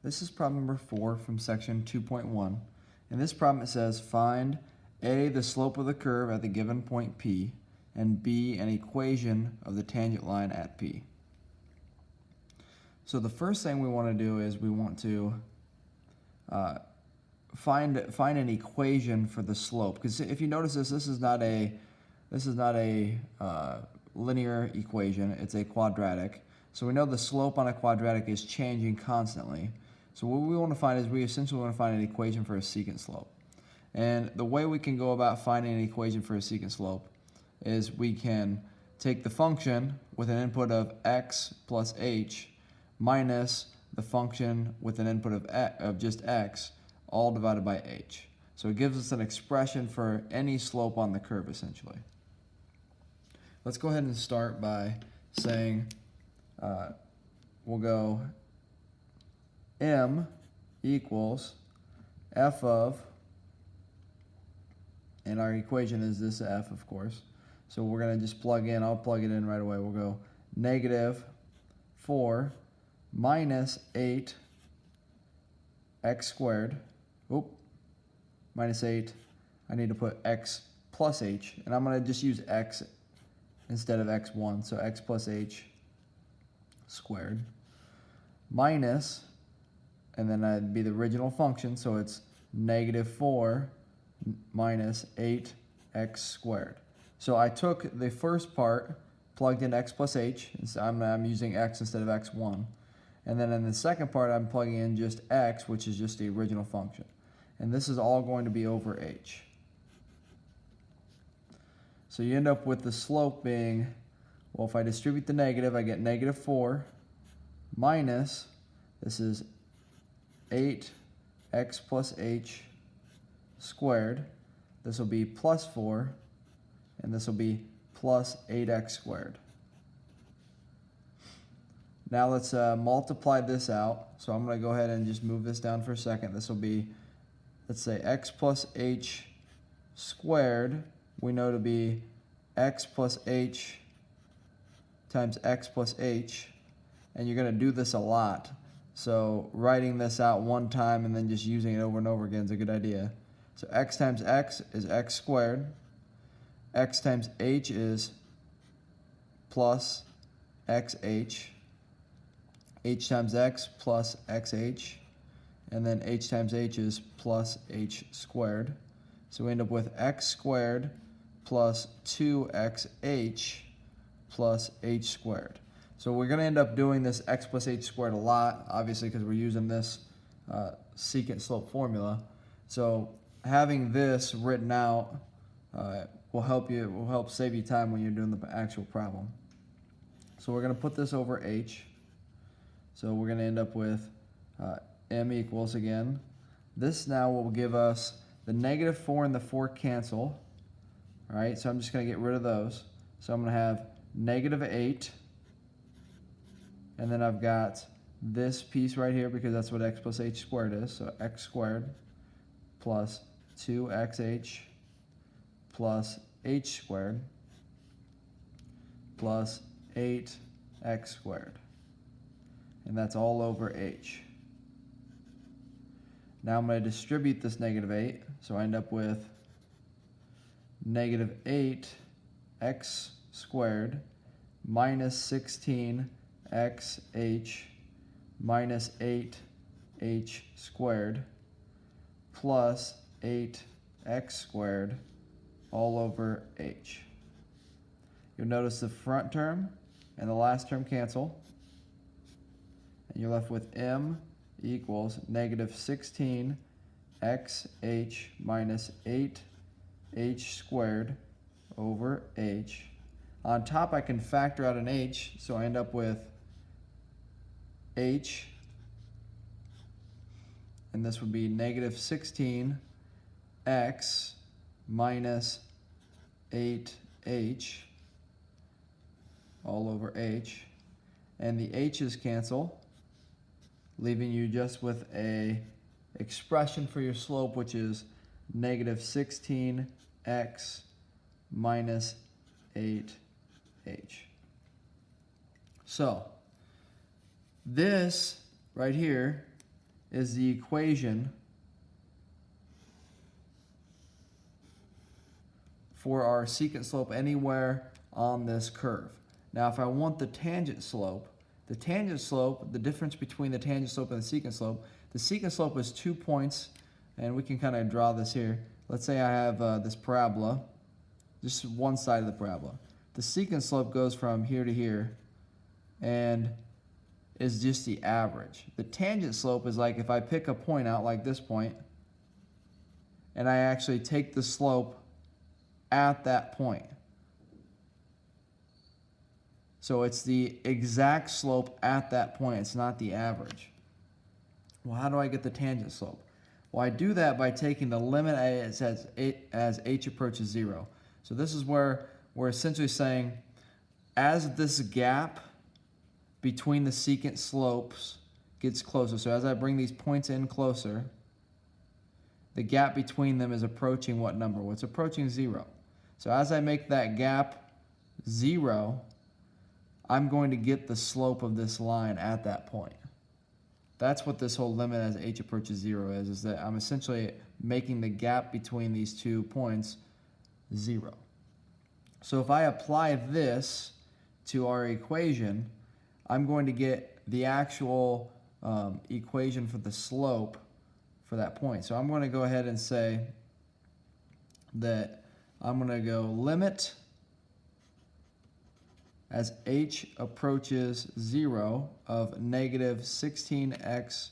This is problem number 4 from section 2.1. In this problem it says find A, the slope of the curve at the given point P, and B, an equation of the tangent line at P. So the first thing we want to do is we want to find an equation for the slope, because if you notice this is not a linear equation, it's a quadratic. So we know the slope on a quadratic is changing constantly. So what we want to find is we essentially want to find an equation for a secant slope. And the way we can go about finding an equation for a secant slope is we can take the function with an input of x plus h minus the function with an input of just x, all divided by h. So it gives us an expression for any slope on the curve, essentially. Let's go ahead and start by saying we'll go m equals f of, and our equation is this f, of course. So we're going to just plug in, I'll plug it in right away. We'll go negative 4 minus 8 x squared. Oop, minus 8. I need to put x plus h, and I'm going to just use x instead of x1. So x plus h squared minus, and then that'd be the original function, so it's negative 4 minus 8x squared. So I took the first part, plugged in x plus h, I'm using x instead of x1. And then in the second part, I'm plugging in just x, which is just the original function. And this is all going to be over h. So you end up with the slope being, well, if I distribute the negative, I get negative 4 minus, this is 8x plus h squared. This will be plus 4, and this will be plus 8x squared. Now let's multiply this out. So I'm going to go ahead and just move this down for a second. This will be, let's say, x plus h squared, we know to be x plus h times x plus h. And you're going to do this a lot. So writing this out one time and then just using it over and over again is a good idea. So x times x is x squared. X times h is plus xh. H times x plus xh. And then h times h is plus h squared. So we end up with x squared plus 2xh plus h squared. So we're going to end up doing this x plus h squared a lot, obviously, because we're using this secant slope formula. So having this written out will help save you time when you're doing the actual problem. So we're going to put this over h. So we're going to end up with m equals again. This now will give us the negative 4 and the 4 cancel. All right, so I'm just going to get rid of those. So I'm going to have negative 8. And then I've got this piece right here because that's what x plus h squared is. So x squared plus 2xh plus h squared plus 8x squared. And that's all over h. Now I'm going to distribute this negative 8. So I end up with negative 8x squared minus 16xh minus 8h squared plus 8x squared all over h. You'll notice the front term and the last term cancel, and you're left with m equals negative 16xh minus 8h squared over h. On top, I can factor out an h, so I end up with h, and this would be negative 16x minus 8h all over h, and the h's cancel, leaving you just with a expression for your slope, which is negative 16x minus 8h. So this right here is the equation for our secant slope anywhere on this curve. Now if I want the tangent slope, the difference between the tangent slope and the secant slope is 2 points, and we can kind of draw this here. Let's say I have this parabola, just one side of the parabola. The secant slope goes from here to here and is just the average. The tangent slope is like if I pick a point out like this point and I actually take the slope at that point. So it's the exact slope at that point, it's not the average. Well, how do I get the tangent slope? Well, I do that by taking the limit as h approaches 0. So this is where we're essentially saying, as this gap between the secant slopes gets closer, so as I bring these points in closer, the gap between them is approaching what number? Well, it's approaching 0. So as I make that gap 0, I'm going to get the slope of this line at that point. That's what this whole limit as h approaches 0 is that I'm essentially making the gap between these 2 points 0. So if I apply this to our equation, I'm going to get the actual equation for the slope for that point. So I'm going to go ahead and say that I'm going to go limit as h approaches 0 of negative 16x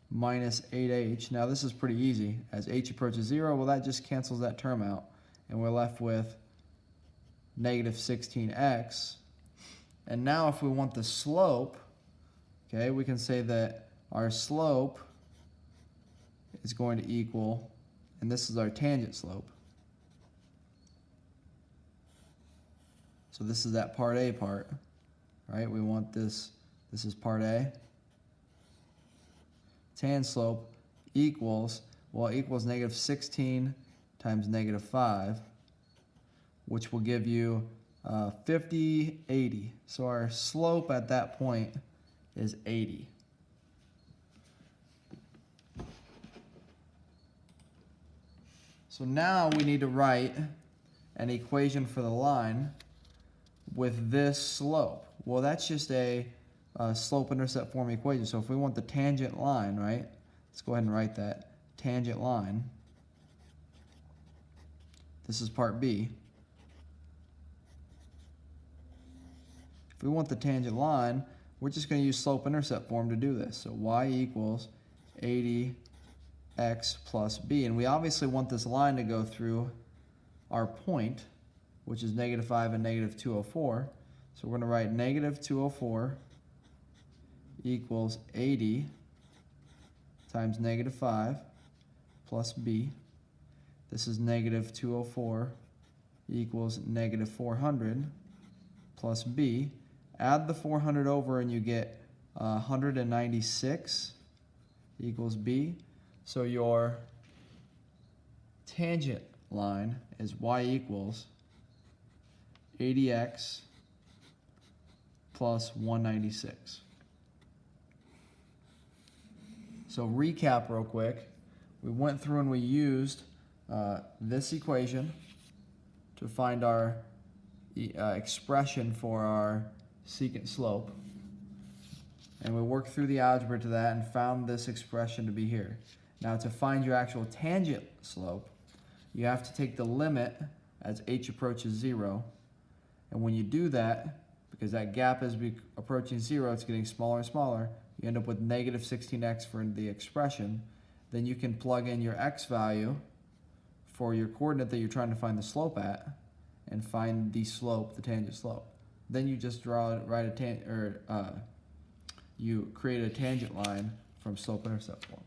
minus 8h. Now this is pretty easy. As h approaches 0, well, that just cancels that term out, and we're left with negative 16x. And now if we want the slope, okay, we can say that our slope is going to equal, and this is our tangent slope. So this is that part A part, right? We want this is part A. Tan slope equals, well, it equals negative 16 times negative 5, which will give you 50, 80. So our slope at that point is 80. So now we need to write an equation for the line with this slope. Well, that's just a slope-intercept form equation. So if we want the tangent line, right? Let's go ahead and write that. Tangent line. This is part B. If we want the tangent line, we're just going to use slope-intercept form to do this. So y equals 80x plus b. And we obviously want this line to go through our point, which is negative 5 and negative 204. So we're going to write negative 204 equals 80 times negative 5 plus b. This is negative 204 equals negative 400 plus b. Add the 400 over and you get 196 equals b. So your tangent line is y equals 80x plus 196. So recap real quick. We went through and we used this equation to find our expression for our secant slope. And we worked through the algebra to that and found this expression to be here. Now to find your actual tangent slope, you have to take the limit as h approaches 0. And when you do that, because that gap is approaching 0, it's getting smaller and smaller, you end up with negative 16x for the expression. Then you can plug in your x value for your coordinate that you're trying to find the slope at and find the slope, the tangent slope. Then you just you create a tangent line from slope-intercept form.